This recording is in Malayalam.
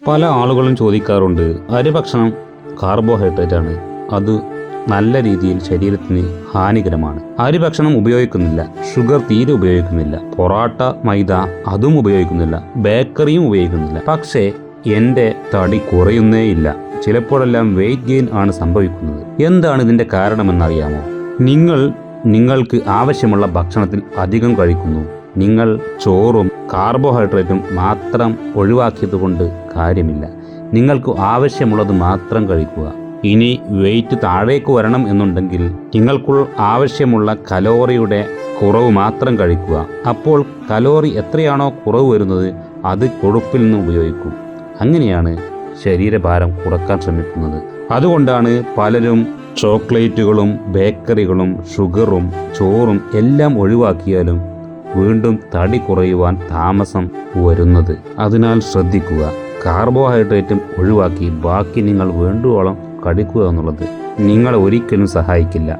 പല ആളുകളും ചോദിക്കാറുണ്ട്, അരിഭക്ഷണം കാർബോഹൈഡ്രേറ്റ് ആണ്, അത് നല്ല രീതിയിൽ ശരീരത്തിന് ഹാനികരമാണ്. അരിഭക്ഷണം ഉപയോഗിക്കുന്നില്ല, ഷുഗർ തീരെ ഉപയോഗിക്കുന്നില്ല, പൊറാട്ട മൈദ അതും ഉപയോഗിക്കുന്നില്ല, ബേക്കറിയും ഉപയോഗിക്കുന്നില്ല. പക്ഷേ എൻ്റെ തടി കുറയുന്നേയില്ല. ചിലപ്പോഴെല്ലാം വെയിറ്റ് ഗെയിൻ ആണ് സംഭവിക്കുന്നത്. എന്താണ് ഇതിൻ്റെ കാരണമെന്നറിയാമോ? നിങ്ങൾക്ക് ആവശ്യമുള്ള ഭക്ഷണത്തിൽ അധികം കഴിക്കുന്നു. നിങ്ങൾ ചോറും കാർബോഹൈഡ്രേറ്റും മാത്രം ഒഴിവാക്കിയതുകൊണ്ട് കാര്യമില്ല. നിങ്ങൾക്ക് ആവശ്യമുള്ളത് മാത്രം കഴിക്കുക. ഇനി വെയിറ്റ് താഴേക്ക് വരണം എന്നുണ്ടെങ്കിൽ നിങ്ങൾക്ക് ആവശ്യമുള്ള കലോറിയുടെ കുറവ് മാത്രം കഴിക്കുക. അപ്പോൾ കലോറി എത്രയാണോ കുറവ് വരുന്നത് അത് കൊഴുപ്പിൽ നിന്ന് ഉപയോഗിക്കും. അങ്ങനെയാണ് ശരീരഭാരം കുറക്കാൻ ശ്രമിക്കുന്നത്. അതുകൊണ്ടാണ് പലരും ചോക്ലേറ്റുകളും ബേക്കറികളും ഷുഗറും ചോറും എല്ലാം ഒഴിവാക്കിയാലും വീണ്ടും തടി കുറയുവാൻ താമസം വരുന്നത്. അതിനാൽ ശ്രദ്ധിക്കുക, കാർബോഹൈഡ്രേറ്റും ഒഴിവാക്കി ബാക്കി നിങ്ങൾ വേണ്ടുവോളം കഴിക്കുക എന്നുള്ളത് നിങ്ങളെ ഒരിക്കലും സഹായിക്കില്ല.